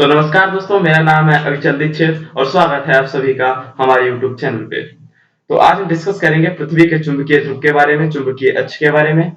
तो नमस्कार दोस्तों, मेरा नाम है अविचल दीक्षित और स्वागत है आप सभी का हमारे YouTube चैनल पे। तो आज हम डिस्कस करेंगे पृथ्वी के चुंबकीय ध्रुव के बारे में, चुंबकीय अक्ष के बारे में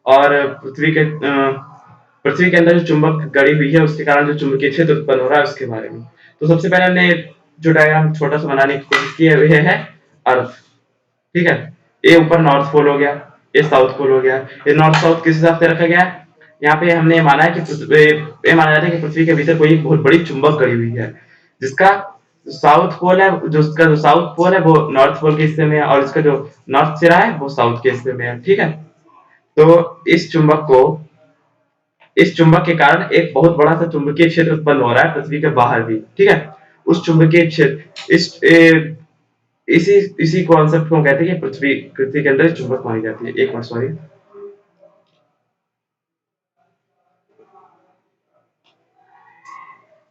और पृथ्वी के अंदर जो चुंबक गड़ी हुई है उसके कारण जो चुंबकीय क्षेत्र उत्पन्न हो रहा है उसके बारे में। तो सबसे पहले हमने जो डायग्राम छोटा सा बनाने की कोशिश की है वह है अर्थ। ठीक है, ये ऊपर नॉर्थ पोल हो गया, ये साउथ पोल हो गया। ये नॉर्थ साउथ किस हिसाब से रखा गया है? यहाँ पे हमने माना है कि ये माना जाता है कि पृथ्वी के भीतर कोई बहुत बड़ी चुंबक गड़ी हुई है, जिसका साउथ पोल है, जो साउथ पोल है वो नॉर्थ पोल के हिस्से में है और इसका जो नॉर्थ सिरा है वो साउथ के हिस्से में है। ठीक है, तो इस चुंबक के कारण एक बहुत बड़ा सा चुंबकीय क्षेत्र उत्पन्न हो रहा है पृथ्वी के बाहर भी। ठीक है, उस चुंबकीय क्षेत्र इसी इसी कॉन्सेप्ट को कहते हैं कि पृथ्वी के अंदर चुंबक मानी जाती है। एक मिनट, सॉरी।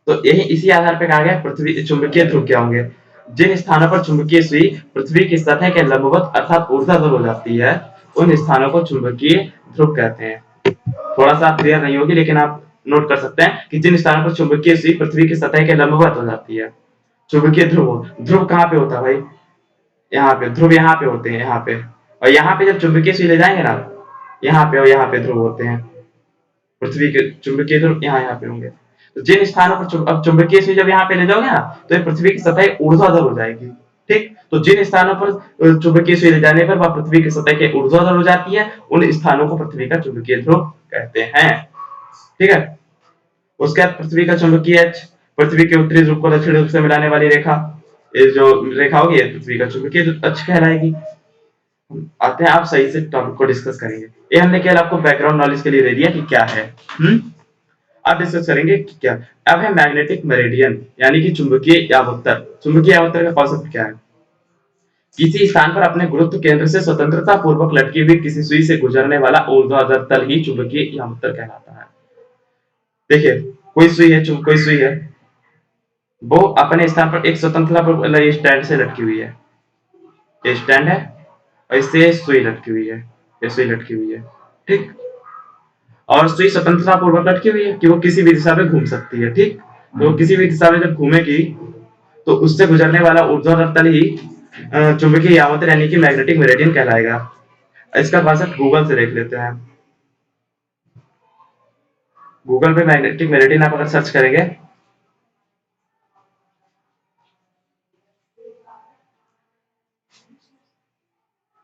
तो यही इसी आधार पर कहा गया पृथ्वी चुंबकीय ध्रुव क्या होंगे। जिन स्थानों पर चुंबकीय सुई पृथ्वी की सतह के लंबवत अर्थात ऊर्ध्वाधर हो जाती है उन स्थानों को चुंबकीय ध्रुव कहते हैं। थोड़ा सा क्लियर नहीं होगी लेकिन आप नोट कर सकते हैं कि जिन स्थानों पर चुंबकीय सुई पृथ्वी की सतह के लंबवत हो जाती है, चुंबकीय ध्रुव कहाँ पे होता है भाई? यहाँ पे ध्रुव, यहाँ पे होते हैं, यहाँ पे। और यहाँ पे जब चुंबकीय सुई ले जाएंगे ना, यहाँ पे और यहाँ पे ध्रुव होते हैं। पृथ्वी के चुंबकीय ध्रुव यहाँ पे होंगे। तो जिन स्थानों पर अब चुंबकीय सुई जब यहाँ पे ले जाओगे ना तो ये पृथ्वी की सतह ऊर्ध्वाधर हो जाएगी। ठीक, तो जिन स्थानों पर चुंबकीय सुई ले जाने पर वह पृथ्वी की सतह के ऊर्ध्वाधर हो जाती है उन स्थानों को पृथ्वी का चुंबकीय ध्रुव कहते हैं। ठीक है, उसके बाद पृथ्वी का चुंबकीय अक्ष, पृथ्वी के उत्तरी ध्रुव को दक्षिणी ध्रुव से मिलाने वाली रेखा, ये जो रेखा होगी ये पृथ्वी का चुंबकीय अक्ष कहलाएगी। आते हैं, आप सही से टॉपिक को डिस्कस करेंगे। ये हमने केवल आपको बैकग्राउंड नॉलेज के लिए दे दिया कि क्या है। अब डिस्कस करेंगे कि क्या। अब है मैग्नेटिक मेरिडियन यानी कि चुंबकीय यावत्तर। चुंबकीय यावत्तर का कॉन्सेप्ट क्या है? किसी स्थान पर अपने गुरुत्व केंद्र से स्वतंत्रता पूर्वक लटकी हुई किसी सुई से गुजरने वाला ऊर्ध्वाधर तल ही चुंबकीय यावत्तर कहलाता है। देखिए, कोई सुई है, वो अपने स्थान पर एक स्वतंत्रता पूर्वक स्टैंड से लटकी हुई है। ये स्टैंड है और इससे सुई लटकी हुई है, ये सुई लटकी हुई है। ठीक, और सुई स्वतंत्रता पूर्वक लटकी हुई है कि वो किसी भी दिशा में घूम सकती है। ठीक, तो किसी भी दिशा में जब घूमेगी तो उससे गुजरने वाला ऊर्ध्वाधर तल ही चुंबकीय यावत्तर यानी कि मैग्नेटिक मेरिडियन कहलाएगा। इसका कॉन्सेप्ट गूगल से देख लेते हैं। गूगल पे मैग्नेटिक मेरिडियन आप अगर सर्च करेंगे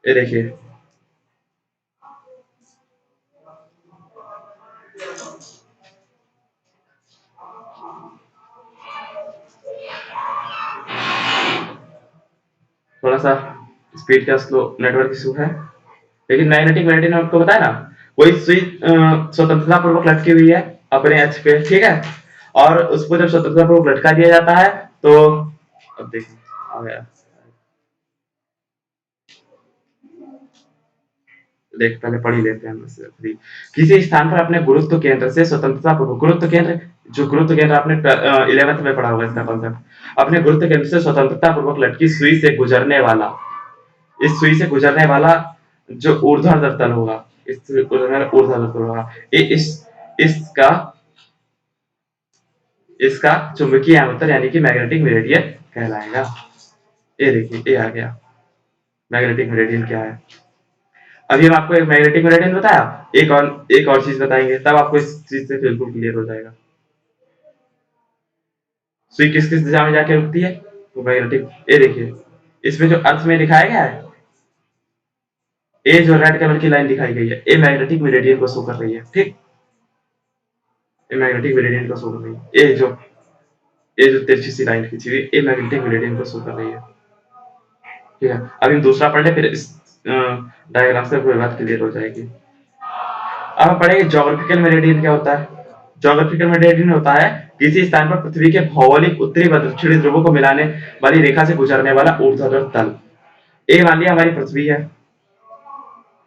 ये देखिए, थोड़ा सा स्पीड का स्लो नेटवर्क इशू है, लेकिन मैग्नेटिक मेरिडियन आपको बताया ना, कोई सुई स्वतंत्रता पूर्वक लटकी हुई है अपने अक्ष पे। ठीक है, और उसको जब स्वतंत्रता पूर्वक लटका दिया जाता है तो अब देखिए आ गया, देख पहले पढ़ ही लेते हैं। किसी स्थान पर अपने गुरुत्व केंद्र से स्वतंत्रता पूर्वक, गुरुत्व केंद्र आपने 11th में पढ़ा होगा इसका कॉन्सेप्ट। अपने गुरुत्व केंद्र से स्वतंत्रता पूर्वक लटकी सुई से गुजरने वाला, इस सुई से गुजरने वाला जो ऊर्ध्वाधर तल होगा, ऊर्ध्वाधर तल होगा, इसका इसका चुंबकीय यावत्तर यानी कि मैग्नेटिक मेरिडियन कहलाएगा। ये देखिए, ये आ गया मैग्नेटिक मेरिडियन क्या है। अभी हम आपको एक मैग्नेटिक मेरिडियन बताया, एक और चीज बताएंगे, तब आपको इस चीज से बिल्कुल क्लियर हो जाएगा। सुई किस किस दिशा में जाके रुकती है? वो मैग्नेटिक, ये देखिए इसमें जो अर्थ में दिखाया गया है, ये जो रेड कलर की लाइन दिखाई गई है ये मैग्नेटिक मेरिडियन को शो कर रही है। ठीक, ये मैग्नेटिक मेरिडियन को शो कर रही है। ये जो तिरछी सी लाइन खींची हुई ये मैग्नेटिक मेरिडियन को शो कर रही है। ठीक है, अभी हम दूसरा पढ़ ले, फिर इस डायग्राम से पूरी बात क्लियर हो जाएगी। अब हम पढ़ेंगे ज्योग्राफिकल मेरिडियन क्या होता है। ज्योग्राफिकल मेरिडियन होता है किसी स्थान पर पृथ्वी के भौगोलिक उत्तरी व दक्षिणी ध्रुवों को मिलाने वाली रेखा से गुजरने वाला ऊर्ध्वाधर तल। ये मान लिया हमारी पृथ्वी है,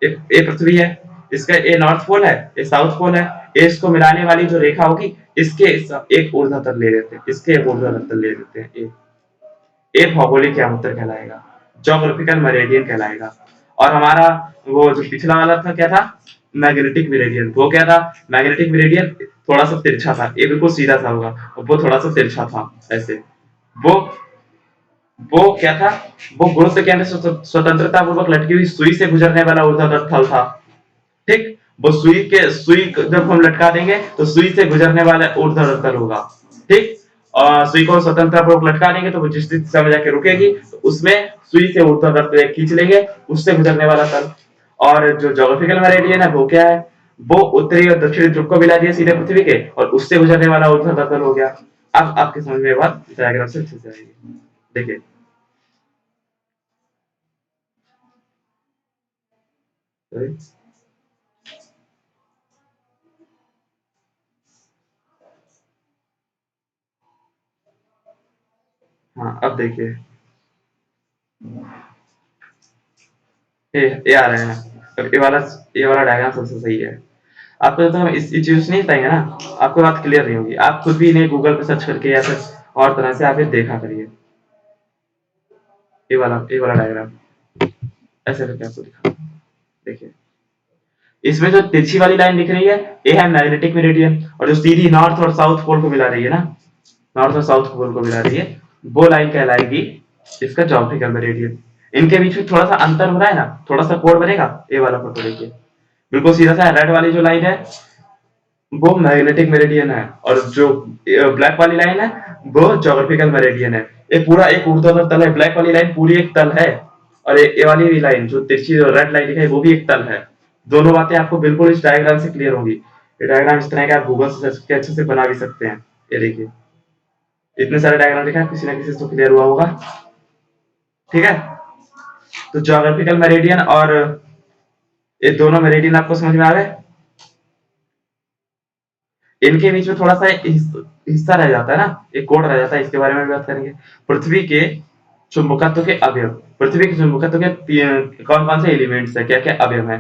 ये पृथ्वी है, इसका ये नॉर्थ पोल है, ये साउथ पोल है, ये इसको मिलाने वाली जो रेखा होगी इसके एक ऊर्ध्वाधर ले लेते हैं, इसके एक ऊर्ध्वाधर तल ले लेते हैं। ये भौगोलिक यावत्तर कहलाएगा, ज्योग्राफिकल मेरिडियन कहलाएगा। और हमारा वो जो पिछला वाला था क्या था, मैग्नेटिक मेरिडियन। वो क्या था? मैग्नेटिक मेरिडियन थोड़ा सा तिरछा था, ये बिल्कुल सीधा सा होगा, और वो थोड़ा सा तिरछा था ऐसे। वो वो क्या था? वो गुरुत्व केंद्र से स्वतंत्रता पूर्वक लटकी हुई सुई से गुजरने वाला ऊर्ध्वाधर थल था। ठीक। वो सुई जब हम लटका देंगे तो सुई से गुजरने वाला ऊर्ध्वाधर तल होगा। ठीक। और सुई को स्वतंत्रता पूर्वक लटका देंगे तो वो जिस दिशा में जाके रुकेगी, तो उसमें सुई से ऊर्ध्वाधर तल खींच लेंगे, उससे गुजरने वाला तल। और जो ज्योग्राफिकल मेरिडियन है वो क्या है? वो उत्तरी और दक्षिणी ध्रुव को मिला दिया सीधे पृथ्वी के, और उससे गुजरने वाला ऊर्ध्वाधर तल हो गया। अब आपके समझ में बात डायग्राम से अच्छे से आएगी। देखिए। हाँ, अब देखिए। ये आ रहे हैं। अब ये वाला डायग्राम सबसे सही है। आपको तो हम इस चीज नहीं बताएंगे ना, आपको बात क्लियर नहीं होगी। आप खुद भी इन्हें गूगल पे सर्च करके या फिर और तरह से आप ये देखा करिए। ये वाला डायग्राम ऐसे करके आपको दिखा। देखिए, इसमें जो तिरछी वाली लाइन दिख रही है, ये है मैग्नेटिक मेरिडियन, और जो सीधी नॉर्थ और साउथ पोल को मिला रही है ना, नॉर्थ और साउथ पोल को मिला रही है, वो लाइन कहलाएगी इसका ज्योग्राफिकल मेरिडियन। इनके बीच में थोड़ा सा अंतर हो रहा है ना, थोड़ा सा कोण बनेगा। ये वाला फोटो देखिए, बिल्कुल सीधा सा रेड वाली जो लाइन है वो मैग्नेटिक मेरिडियन है, और जो ब्लैक वाली लाइन है वो ज्योग्राफिकल मेरिडियन है। ये पूरा एक ऊर्ध्वाधर तल है, ब्लैक वाली लाइन पूरी एक तल है, और ये वाली भी लाइन जो तिरछी रेड लाइन है वो भी एक तल है। दोनों बातें आपको बिल्कुल इस डायग्राम से क्लियर होंगी। ये डायग्राम इस तरह के आप गूगल से सर्च करके अच्छे से बना भी सकते हैं। ये देखिए, इतने सारे डायग्राम देखा, किसी ना किसी से तो क्लियर हुआ होगा। ठीक है। तो ज्योग्राफिकल मेरिडियन और ये दोनों मेरिडियन आपको समझ में आ गए। इनके बीच में थोड़ा सा हिस्सा रह जाता है ना, एक कोड रह जाता है, इसके बारे में भी बात करेंगे। पृथ्वी के चुंबकत्व के अवयव। पृथ्वी के चुंबकत्व के कौन कौन से एलिमेंट्स है, क्या क्या अवयव है?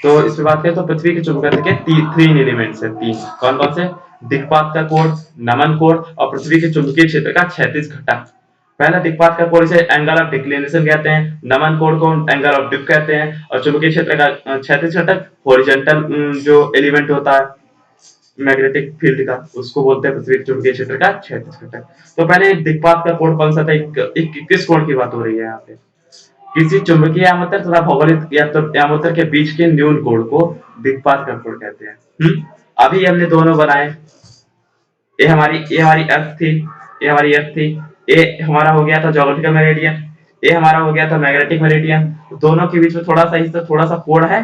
तो इस पे बात करें तो पृथ्वी के चुंबकत्व के तीन एलिमेंट्स है। तीन कौन कौन से? दिक्पात का कोण, नमन कोण, और पृथ्वी के चुंबकीय क्षेत्र का क्षैतिज घटक। पहला दिक्पात का कोण इसे एंगल ऑफ डिक्लिनेशन कहते हैं, नमन कोण को एंगल ऑफ डिप कहते हैं, और चुंबकीय क्षेत्र का क्षैतिज घटक हॉरिजॉन्टल जो एलिमेंट होता है मैग्नेटिक फील्ड का, उसको बोलते हैं पृथ्वी के चुंबकीय क्षेत्र का क्षैतिज घटक। तो पहले दिक्पात का कोण कौन सा था? किस कोण की बात हो रही है यहाँ पे? किसी चुंबकीय आमोत्तर तथा भौगोलिक आमोत्तर के बीच के न्यून कोण को दिक्पात का कोण कहते हैं। अभी हमने दोनों बनाए। ये हमारी अर्थ थी, ये हमारी अर्थ थी। ये हमारा हो गया था ज्योग्राफिकल मेरिडियन, ये हमारा हो गया था मैग्नेटिक मेरिडियन। दोनों के बीच में थोड़ा सा कोण है।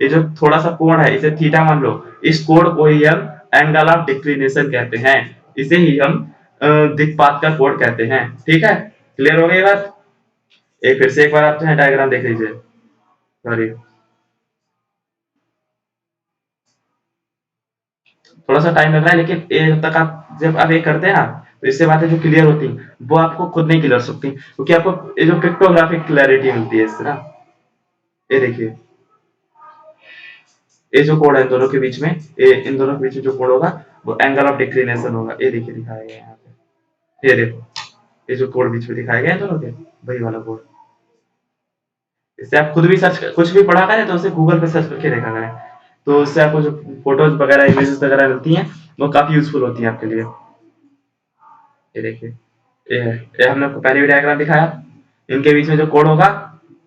ये जो थोड़ा सा कोण है इसे थीटा मान लो। इस कोण को ही हम एंगल ऑफ डिक्लिनेशन कहते हैं, इसे ही हम दिक्पात का कोण कहते हैं। ठीक है, क्लियर हो गई बात? एक फिर से एक बार आप जो है डायग्राम देख लीजिए। सॉरी, थोड़ा सा टाइम लग रहा है, लेकिन ये जब तक आप जब आप ये करते हैं ना, तो इससे बातें जो क्लियर होती हैं वो आपको खुद नहीं क्लियर सकती, क्योंकि आपको ये जो पिक्टोग्राफिक क्लैरिटी मिलती है इससे ना। ये देखिए, ये जो कोण है इन दोनों के बीच में, ये इन दोनों के बीच में जो कोण होगा वो एंगल ऑफ डिक्लिनेशन होगा। ये देखिए दिखाया गया है यहाँ पे। ये देखो, ये जो कोण बीच में दिखाए गए हैं दोनों के, वही वाला कोण। इससे आप खुद भी सर्च कुछ भी पढ़ा करें तो उसे गूगल पे सर्च करके देखा करें, तो उससे आपको जो फोटोज वगैरह इमेजेस वगैरह मिलती हैं वो काफी यूजफुल होती है आपके लिए। ये देखिए, ये हमने आपको पहले भी डायग्राम दिखाया। इनके बीच में जो कोण होगा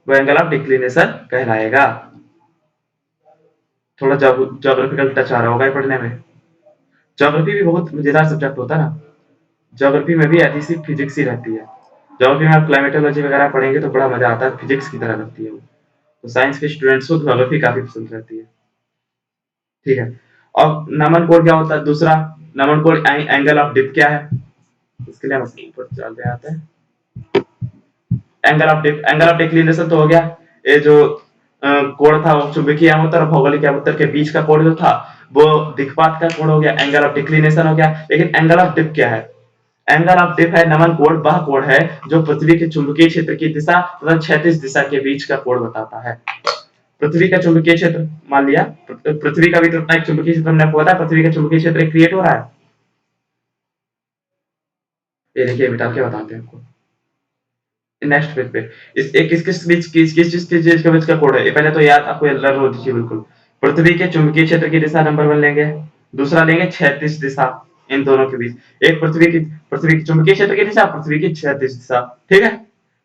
वो एंगल ऑफ डिक्लिनेशन कहलाएगा। थोड़ा ज्योग्राफिकल टच आ रहा होगा पढ़ने में। ज्योग्राफी भी बहुत मजेदार सब्जेक्ट होता है ना। ज्योग्राफी में भी ऐसी सी फिजिक्स ही रहती है। ज्योग्राफी में आप क्लाइमेटोलॉजी वगैरह पढ़ेंगे तो बड़ा मजा आता है, फिजिक्स की तरह लगती है वो। तो साइंस के स्टूडेंट्स को ज्योग्राफी काफी पसंद रहती है। ठीक है। अब नमन कोड क्या होता है दूसरा? नमन कोड एंगल ऑफ डिप क्या है? इसके लिए हम ऊपर चलते आते हैं। एंगल ऑफ डिक्लिनेशन तो हो गया। ये जो कोण था वो चुंबकीय आमोत्तर और भौगोलिक आमोत्तर के बीच का कोण जो था वो दिक्पात का कोण हो गया, एंगल ऑफ डिक्लिनेशन हो गया। लेकिन एंगल ऑफ डिप क्या है? एंगल ऑफ डिप है नमन कोण, वह कोण है जो पृथ्वी के चुंबकीय क्षेत्र की दिशा तथा क्षैतिज दिशा के बीच का कोण बताता है। पृथ्वी का चुंबकीय क्षेत्र मान लिया, पृथ्वी का भी तो अपना एक चुंबकीय क्षेत्र हमने आपको बताया, पृथ्वी का चुंबकीय क्षेत्र क्रिएट हो रहा है। ये देखिए मिटा के बताते हैं आपको नेक्स्ट पेज पे। इस एक किस किस बीच किस किस चीज के बीच का कोड है, ये पहले तो याद आपको लर्न होनी चाहिए बिल्कुल। पृथ्वी के चुंबकीय क्षेत्र की दिशा नंबर 1 लेंगे, दूसरा लेंगे क्षैतिज दिशा इन दोनों के बीच। एक पृथ्वी की चुंबकीय क्षेत्र की दिशा, पृथ्वी की क्षैतिज दिशा, ठीक है,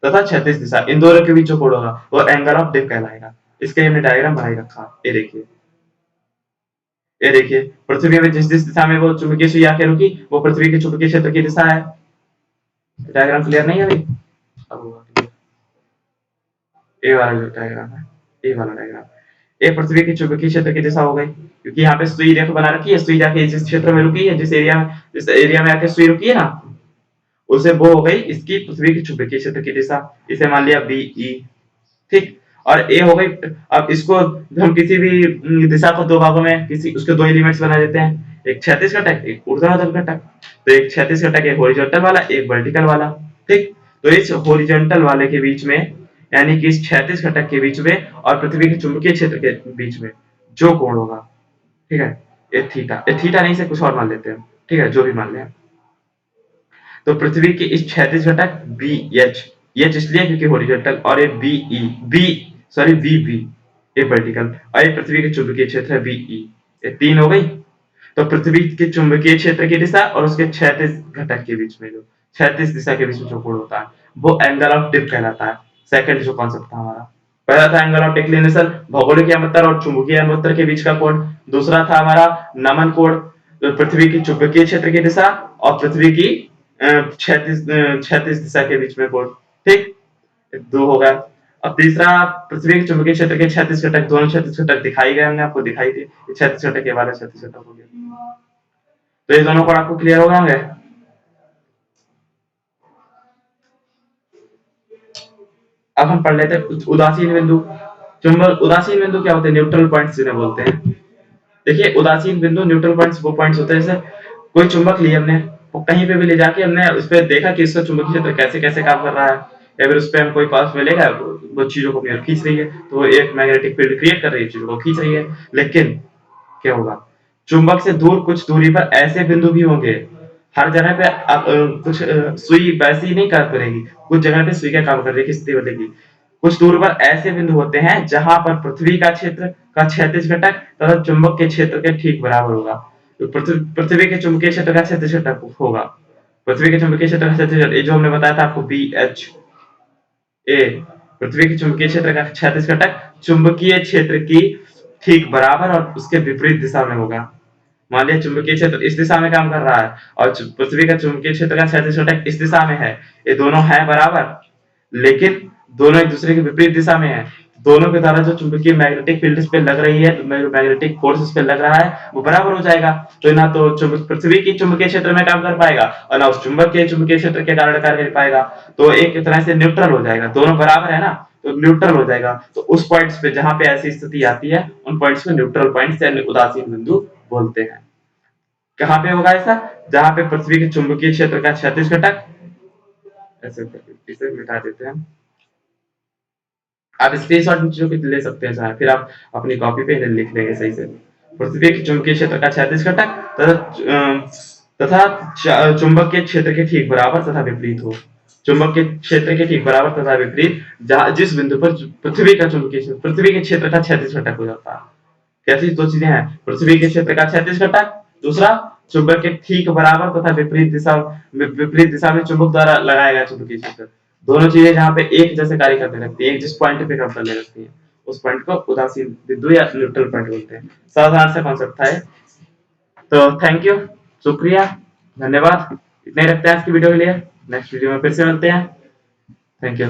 तथा क्षैतिज दिशा, इन दोनों के बीच जो कोण होगा वो एंगल ऑफ डिप कहलाएगा। इसके हमने डायग्राम बनाई रखा, ये देखिए, ये देखिए, पृथ्वी में जिस जिस दिशा में वो चुंबकीय सुई आके रुकी वो पृथ्वी के चुंबकीय क्षेत्र की दिशा है। डायग्राम क्लियर नहीं है अभी? अब होगा। ये वाला जो डायग्राम है, ये वाला डायग्राम, ये पृथ्वी की चुंबकीय क्षेत्र की दिशा हो गई, क्योंकि यहाँ पे सुई रेखा बना रखी है, सुई जाके जिस क्षेत्र में रुकी है, जिस एरिया में आके सुई रुकी है ना, उसे वो हो गई इसकी पृथ्वी की चुंबकीय क्षेत्र की दिशा। इसे मान लिया बी ई, ठीक। और ए हो गई, अब इसको हम किसी भी दिशा को दो भागों में किसी उसके दो एलिमेंट्स बना देते हैं, एक क्षैतिज घटक, एक ऊर्ध्वाधर घटक। तो एक क्षैतिज घटक, एक हॉरिजॉन्टल वाला, एक वर्टिकल वाला, ठीक। तो इस हॉरिजॉन्टल वाले के बीच में, यानी कि इस क्षैतिज घटक के बीच में और पृथ्वी के चुंबकीय क्षेत्र के बीच में जो कोण होगा, ठीक है, ये थीटा नहीं से कुछ और मान लेते हैं, ठीक है, जो भी मान लें। तो पृथ्वी के इस क्षैतिज घटक बी एच, एच इसलिए क्योंकि हॉरिजॉन्टल, और ये बी ई, बी बी, ये वर्टिकल, और ये पृथ्वी के चुंबकीय क्षेत्र है बी ई, ये 3 हो गई। तो पृथ्वी के चुंबकीय क्षेत्र की दिशा और उसके क्षैतिज घटक के बीच में जो क्षैतिज दिशा के बीच में जो कोण होता है वो एंगल ऑफ डिप कहलाता है। सेकंड जो कॉन्सेप्ट था हमारा, पहला था एंगल ऑफ डिक्लिनेशन, भौगोलिक यमोत्तर और चुंबकीय यमोत्तर के बीच का कोण। दूसरा था हमारा नमन कोण, तो पृथ्वी की चुंबकीय क्षेत्र की दिशा और पृथ्वी की क्षैतिज दिशा के बीच में कोण, ठीक, 2 हो गया। अब तीसरा, पृथ्वी के चुंबकीय क्षेत्र के क्षैतिज घटक, दोनों क्षैतिज घटक दिखाई गए, हमने आपको दिखाई दिए, क्षैतिज घटक के वाला क्षैतिज घटक हो गया। तो ये दोनों कोण आपको क्लियर हो गए होंगे। अब हम पढ़ लेते हैं उदासीन बिंदु। चुंबक उदासीन बिंदु क्या होते हैं? न्यूट्रल पॉइंट्स जिन्हें बोलते हैं। देखिए, उदासीन बिंदु, न्यूट्रल पॉइंट्स वो पॉइंट्स होते हैं जैसे कोई चुंबक लिया हमने, वो कहीं पे भी ले जाके हमने उस पर देखा कि इसका चुंबकीय क्षेत्र कैसे कैसे काम कर रहा है, या फिर उस पर हम कोई पास मिलेगा वो चीजों को अपनी ओर खींच रही है, तो वो एक मैग्नेटिक फील्ड क्रिएट कर रही है, चीजों को खींच रही है। लेकिन क्या होगा, चुंबक से दूर कुछ दूरी पर ऐसे बिंदु भी होंगे, हर जगह पे कुछ सुई वैसी नहीं काम करेगी, कुछ जगह पे सुई का काम कर रही है, किस बदलेगी। कुछ दूर पर ऐसे बिंदु होते हैं जहां पर पृथ्वी का क्षेत्र का क्षैतिज घटक तथा चुंबक के क्षेत्र के ठीक बराबर होगा। तो पृथ्वी के चुंबकीय क्षेत्र का क्षैतिज घटक होगा, पृथ्वी के चुंबकीय क्षेत्र का क्षैतिज घटक, जो हमने बताया था आपको बी एच ए, पृथ्वी के चुंबकीय क्षेत्र का क्षैतिज घटक चुंबकीय क्षेत्र की ठीक बराबर और उसके विपरीत दिशा में होगा। मान लिया चुंबकीय क्षेत्र इस दिशा में काम कर रहा है और पृथ्वी का चुंबकीय क्षेत्र का क्षैतिज घटक इस दिशा में है, ये दोनों है बराबर, लेकिन दोनों एक दूसरे के विपरीत दिशा में है। दोनों के द्वारा जो चुंबकीय मैग्नेटिक फील्ड इस पे लग रही है, मैग्नेटिक फोर्स इस पे लग रहा है, वो बराबर हो जाएगा। तो ना तो पृथ्वी की चुंबकीय क्षेत्र में काम कर पाएगा और ना उस चुंबक के चुंबकीय क्षेत्र के कारण कार्य कर पाएगा, तो एक तरह से न्यूट्रल हो जाएगा, दोनों बराबर है ना, तो न्यूट्रल हो जाएगा। तो उस पॉइंट्स पे जहां पे ऐसी स्थिति आती है, उन पॉइंट्स पे न्यूट्रल पॉइंट्स यानी उदासीन बिंदु बोलते हैं। कहां पे होगा ऐसा? जहां पे पृथ्वी के चुंबकीय क्षेत्र का क्षैतिज घटक, ऐसे करके इसे मिटा देते हैं, आप स्क्रीनशॉट जो कि ले सकते हैं चाहे, फिर आप अपनी कॉपी पे इन्हें लिख लेंगे सही से। पृथ्वी के चुंबकीय क्षेत्र का क्षैतिज घटक तथा चुंबक के क्षेत्र के ठीक बराबर तथा विपरीत हो। चुंबक के क्षेत्र के ठीक बराबर तथा विपरीत, जहां जिस बिंदु पर पृथ्वी का चुंबकीय क्षेत्र, पृथ्वी के क्षेत्र का क्षैतिज घटक हो जाता है। कैसी दो चीजें हैं? पृथ्वी के क्षेत्र का क्षैतिज घटक, दूसरा चुंबक के ठीक बराबर तथा विपरीत दिशा में चुंबक द्वारा लगाया गया चुंबकीय क्षेत्र। दोनों चीजें जहां पे एक जैसे कार्य करने लगती है, एक जिस पॉइंट पे काम करने लगती है, उस पॉइंट को उदासीन बिंदु या न्यूट्रल पॉइंट बोलते हैं। साधारण सा कॉन्सेप्ट था। तो थैंक यू, शुक्रिया, धन्यवाद। इतना ही रखते हैं आज की वीडियो के लिए। नेक्स्ट वीडियो में फिर से मिलते हैं। Thank you.